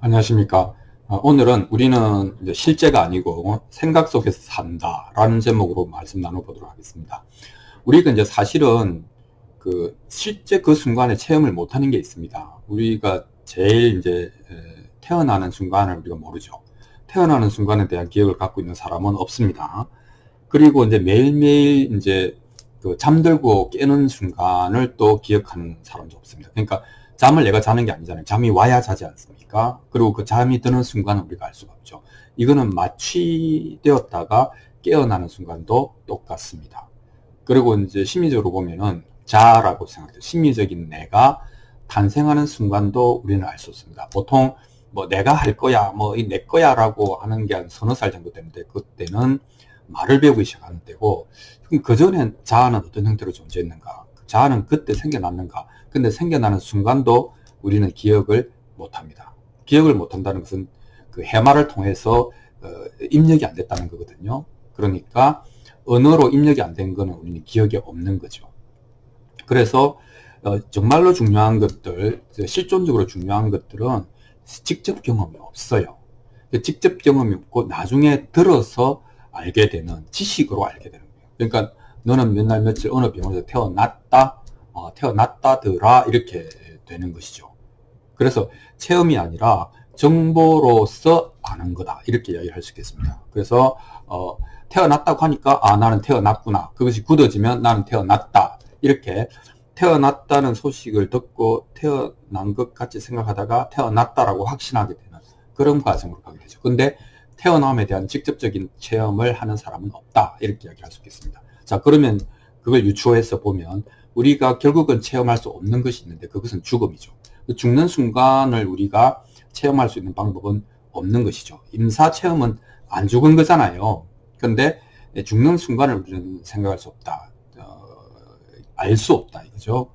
안녕하십니까. 오늘은 우리는 이제 실제가 아니고 생각 속에서 산다라는 제목으로 말씀 나눠보도록 하겠습니다. 우리가 이제 사실은 실제 그 순간에 체험을 못하는 게 있습니다. 우리가 제일 이제 태어나는 순간을 우리가 모르죠. 태어나는 순간에 대한 기억을 갖고 있는 사람은 없습니다. 그리고 이제 매일매일 이제 잠들고 깨는 순간을 또 기억하는 사람도 없습니다. 그러니까 잠을 내가 자는 게 아니잖아요. 잠이 와야 자지 않습니까? 그리고 그 잠이 드는 순간은 우리가 알 수가 없죠. 이거는 마취되었다가 깨어나는 순간도 똑같습니다. 그리고 이제 심리적으로 보면은 자라고 생각해요. 심리적인 내가 탄생하는 순간도 우리는 알 수 없습니다. 보통 뭐 내가 할 거야, 뭐 이 내 거야 라고 하는 게 한 서너 살 정도 되는데, 그때는 말을 배우기 시작하는 때고, 그럼 그전엔 자아는 어떤 형태로 존재했는가? 자아는 그때 생겨났는가? 근데 생겨나는 순간도 우리는 기억을 못합니다. 기억을 못한다는 것은 그 해마를 통해서 입력이 안 됐다는 거거든요. 그러니까 언어로 입력이 안 된 거는 우리는 기억이 없는 거죠. 그래서 정말로 중요한 것들, 실존적으로 중요한 것들은 직접 경험이 없어요. 직접 경험이 없고 나중에 들어서 알게 되는, 지식으로 알게 되는 거예요. 그러니까 너는 몇 날 며칠 어느 병원에서 태어났다더라, 이렇게 되는 것이죠. 그래서 체험이 아니라 정보로서 아는 거다, 이렇게 이야기를 할 수 있겠습니다. 그래서 태어났다고 하니까 나는 태어났구나, 그것이 굳어지면 나는 태어났다, 이렇게 태어났다는 소식을 듣고 태어난 것 같이 생각하다가 태어났다라고 확신하게 되는 그런 과정으로 가게 되죠. 근데 태어남에 대한 직접적인 체험을 하는 사람은 없다, 이렇게 이야기할 수 있겠습니다. 자, 그러면 그걸 유추해서 보면 우리가 결국은 체험할 수 없는 것이 있는데, 그것은 죽음이죠. 죽는 순간을 우리가 체험할 수 있는 방법은 없는 것이죠. 임사 체험은 안 죽은 거잖아요. 근데 죽는 순간을 우리는 생각할 수 없다, 알 수 없다, 이거죠.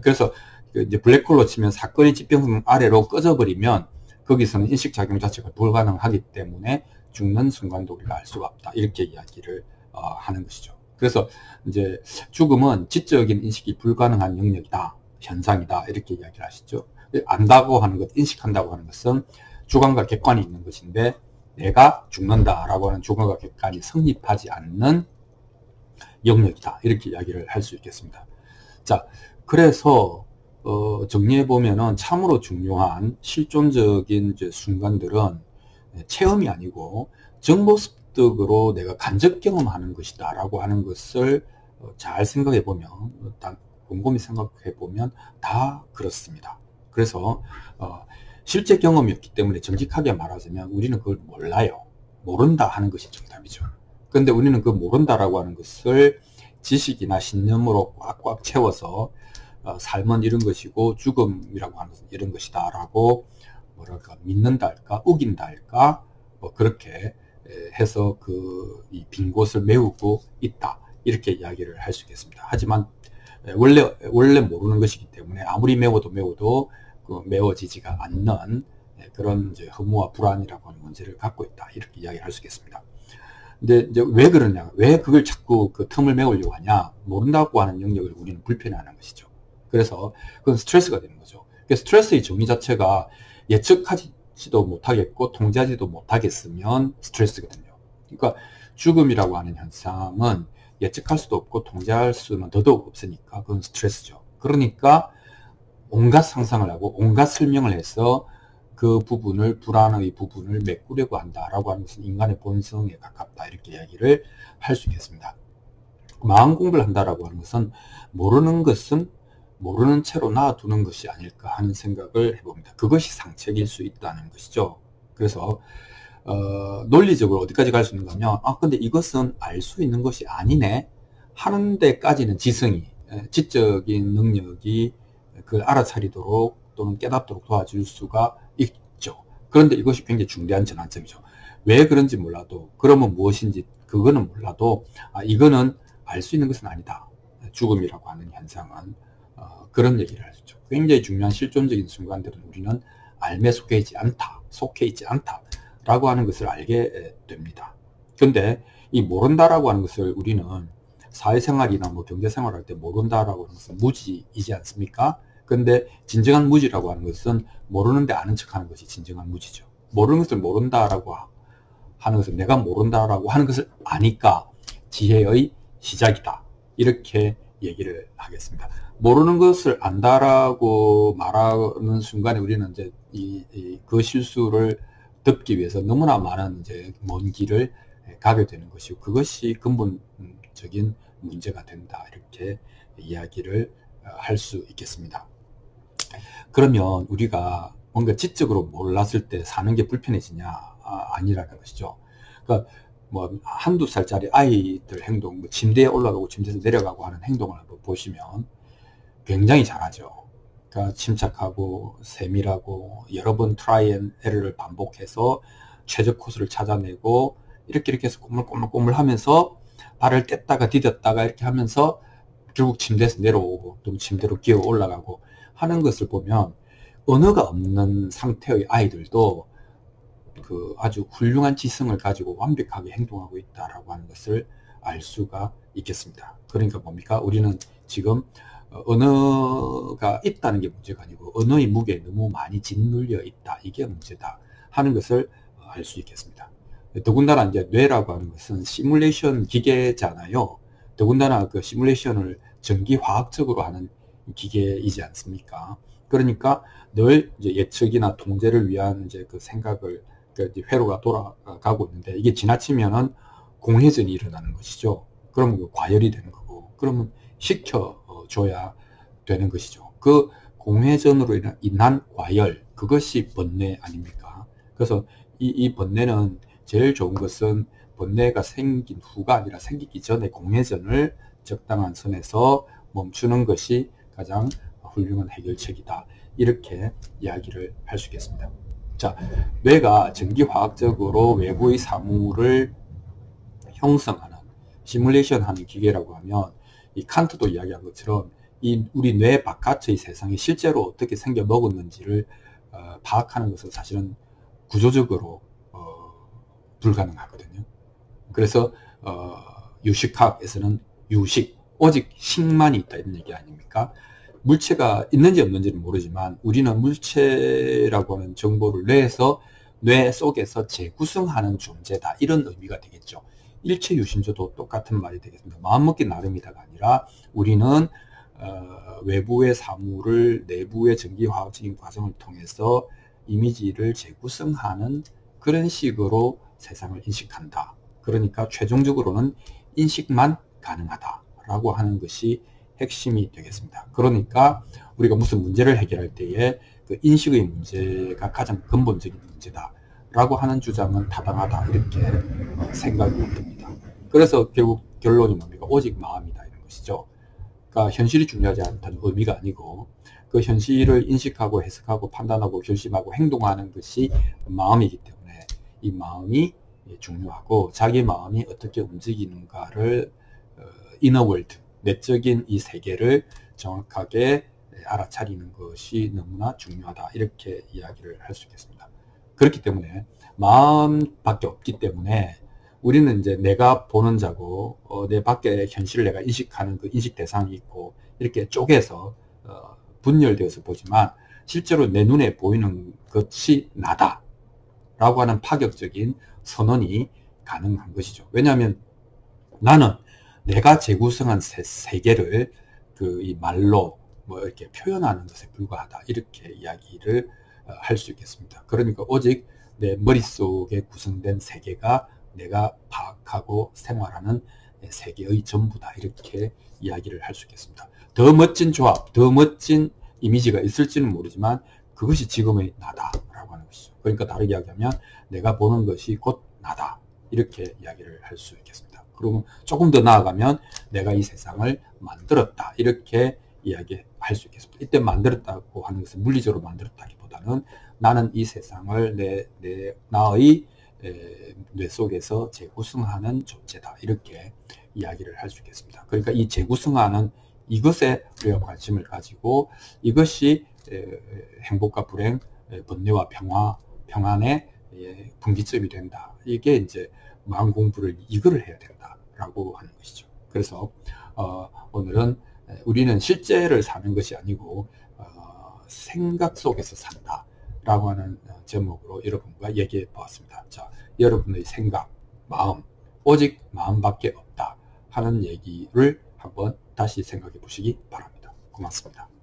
그래서 이제 블랙홀로 치면 사건의 지평선 아래로 꺼져버리면 거기서는 인식작용 자체가 불가능하기 때문에 죽는 순간도 우리가 알 수가 없다, 이렇게 이야기를 하는 것이죠. 그래서 이제 죽음은 지적인 인식이 불가능한 영역이다, 현상이다, 이렇게 이야기를 하시죠. 안다고 하는 것, 인식한다고 하는 것은 주관과 객관이 있는 것인데, 내가 죽는다라고 하는 주관과 객관이 성립하지 않는 영역이다, 이렇게 이야기를 할 수 있겠습니다. 자, 그래서 정리해보면은 참으로 중요한 실존적인 이제 순간들은 체험이 아니고 정보 습득으로 내가 간접 경험하는 것이다 라고 하는 것을 잘 생각해보면, 곰곰이 생각해보면 다 그렇습니다. 그래서 실제 경험이 없기 때문에 정직하게 말하자면 우리는 그걸 몰라요. 모른다 하는 것이 정답이죠. 그런데 우리는 그 모른다라고 하는 것을 지식이나 신념으로 꽉꽉 채워서 삶은 이런 것이고 죽음이라고 하는 것은 이런 것이다 라고 뭐랄까 믿는다 할까, 우긴다 할까, 뭐 그렇게 해서 이 빈 곳을 메우고 있다, 이렇게 이야기를 할 수 있겠습니다. 하지만 원래 모르는 것이기 때문에 아무리 메워도 메워지지가 않는 그런 이제 허무와 불안이라고 하는 문제를 갖고 있다, 이렇게 이야기를 할 수 있겠습니다. 근데 이제 왜 그러냐, 왜 그걸 자꾸 그 틈을 메우려고 하냐, 모른다고 하는 영역을 우리는 불편해하는 것이죠. 그래서 그건 스트레스가 되는 거죠. 스트레스의 정의 자체가 예측하지도 못하겠고 통제하지도 못하겠으면 스트레스거든요. 그러니까 죽음이라고 하는 현상은 예측할 수도 없고 통제할 수는 더더욱 없으니까 그건 스트레스죠. 그러니까 온갖 상상을 하고 온갖 설명을 해서 그 부분을, 불안의 부분을 메꾸려고 한다라고 하는 것은 인간의 본성에 가깝다, 이렇게 이야기를 할 수 있겠습니다. 마음 공부를 한다라고 하는 것은 모르는 것은 모르는 채로 놔두는 것이 아닐까 하는 생각을 해봅니다. 그것이 상책일 수 있다는 것이죠. 그래서 논리적으로 어디까지 갈 수 있는가 하면, 근데 이것은 알 수 있는 것이 아니네 하는 데까지는 지적인 능력이 그걸 알아차리도록 또는 깨닫도록 도와줄 수가 있죠. 그런데 이것이 굉장히 중대한 전환점이죠. 왜 그런지 몰라도, 그러면 무엇인지 그거는 몰라도 이거는 알 수 있는 것은 아니다, 죽음이라고 하는 현상은 그런 얘기를 할 수 있죠. 굉장히 중요한 실존적인 순간들은 우리는 알매 속해 있지 않다 라고 하는 것을 알게 됩니다. 그런데 이 모른다라고 하는 것을 우리는 사회생활이나 뭐 경제생활 할 때 모른다라고 하는 것은 무지이지 않습니까? 근데 진정한 무지라고 하는 것은 모르는데 아는 척하는 것이 진정한 무지죠. 모르는 것을 모른다라고 하는 것은 내가 모른다라고 하는 것을 아니까 지혜의 시작이다. 이렇게 얘기를 하겠습니다. 모르는 것을 안다라고 말하는 순간에 우리는 이제 그 실수를 덮기 위해서 너무나 많은 이제 먼 길을 가게 되는 것이고, 그것이 근본적인 문제가 된다. 이렇게 이야기를 할 수 있겠습니다. 그러면 우리가 뭔가 지적으로 몰랐을 때 사는 게 불편해지냐? 아니라는 것이죠. 그러니까 뭐 한두 살짜리 아이들 행동, 뭐 침대에 올라가고 침대에서 내려가고 하는 행동을 한번 보시면 굉장히 잘하죠. 그러니까 침착하고 세밀하고 여러 번 트라이 앤 에러를 반복해서 최적 코스를 찾아내고 이렇게 해서 꼬물꼬물 하면서 발을 뗐다가 디뎠다가 이렇게 하면서 결국 침대에서 내려오고 또 침대로 기어 올라가고 하는 것을 보면 언어가 없는 상태의 아이들도 그 아주 훌륭한 지성을 가지고 완벽하게 행동하고 있다라고 하는 것을 알 수가 있겠습니다. 그러니까 뭡니까? 우리는 지금 언어가 있다는 게 문제가 아니고 언어의 무게에 너무 많이 짓눌려 있다. 이게 문제다 하는 것을 알 수 있겠습니다. 더군다나 이제 뇌라고 하는 것은 시뮬레이션 기계잖아요. 더군다나 그 시뮬레이션을 전기화학적으로 하는 기계이지 않습니까? 그러니까 늘 이제 예측이나 통제를 위한 이제 그 생각을 회로가 돌아가고 있는데 이게 지나치면은 공회전이 일어나는 것이죠. 그러면 그 과열이 되는 거고, 그러면 식혀줘야 되는 것이죠. 그 공회전으로 인한 과열, 그것이 번뇌 아닙니까? 그래서 이 번뇌는 제일 좋은 것은 번뇌가 생긴 후가 아니라 생기기 전에 공회전을 적당한 선에서 멈추는 것이 가장 훌륭한 해결책이다. 이렇게 이야기를 할 수 있겠습니다. 자, 뇌가 전기화학적으로 외부의 사물을 형성하는, 시뮬레이션하는 기계라고 하면 이 칸트도 이야기한 것처럼 이 우리 뇌 바깥의 세상이 실제로 어떻게 생겨 먹었는지를 파악하는 것은 사실은 구조적으로 불가능하거든요. 그래서 유식학에서는 유식, 오직 식만이 있다 이런 얘기 아닙니까? 물체가 있는지 없는지는 모르지만 우리는 물체라고 하는 정보를 뇌 속에서 재구성하는 존재다, 이런 의미가 되겠죠. 일체유심조도 똑같은 말이 되겠습니다. 마음먹기 나름이다가 아니라 우리는 외부의 사물을 내부의 전기화학적인 과정을 통해서 이미지를 재구성하는 그런 식으로 세상을 인식한다. 그러니까 최종적으로는 인식만 가능하다라고 하는 것이 핵심이 되겠습니다. 그러니까 우리가 무슨 문제를 해결할 때에 그 인식의 문제가 가장 근본적인 문제다라고 하는 주장은 타당하다, 이렇게 생각이 듭니다. 그래서 결국 결론이 뭡니까? 오직 마음이다, 이런 것이죠. 그러니까 현실이 중요하지 않다는 의미가 아니고 그 현실을 인식하고 해석하고 판단하고 결심하고 행동하는 것이 마음이기 때문에 이 마음이 중요하고 자기 마음이 어떻게 움직이는가를 이너월드, 내적인 이 세계를 정확하게 알아차리는 것이 너무나 중요하다, 이렇게 이야기를 할 수 있겠습니다. 그렇기 때문에 마음밖에 없기 때문에 우리는 이제 내가 보는 자고 내 밖의 현실을 내가 인식하는 그 인식 대상이 있고 이렇게 쪼개서 분열되어서 보지만 실제로 내 눈에 보이는 것이 나다 라고 하는 파격적인 선언이 가능한 것이죠. 왜냐하면 나는 내가 재구성한 세계를 이 말로 뭐 이렇게 표현하는 것에 불과하다, 이렇게 이야기를 할 수 있겠습니다. 그러니까 오직 내 머릿속에 구성된 세계가 내가 파악하고 생활하는 세계의 전부다, 이렇게 이야기를 할 수 있겠습니다. 더 멋진 조합, 더 멋진 이미지가 있을지는 모르지만 그것이 지금의 나다라고 하는 것이죠. 그러니까 다르게 이야기하면 내가 보는 것이 곧 나다, 이렇게 이야기를 할 수 있겠습니다. 그러면 조금 더 나아가면 내가 이 세상을 만들었다, 이렇게 이야기할 수 있겠습니다. 이때 만들었다고 하는 것은 물리적으로 만들었다기보다는 나는 이 세상을 나의 뇌 속에서 재구성하는 존재다, 이렇게 이야기를 할 수 있겠습니다. 그러니까 이 재구성하는 이것에 우리가 관심을 가지고 이것이 행복과 불행, 번뇌와 평안의 분기점이 된다. 이게 이제 마음 공부를 이거를 해야 된다라고 하는 것이죠. 그래서 오늘은 우리는 실제를 사는 것이 아니고 생각 속에서 산다 라고 하는 제목으로 여러분과 얘기해 보았습니다. 자, 여러분의 생각, 마음, 오직 마음밖에 없다 하는 얘기를 한번 다시 생각해 보시기 바랍니다. 고맙습니다.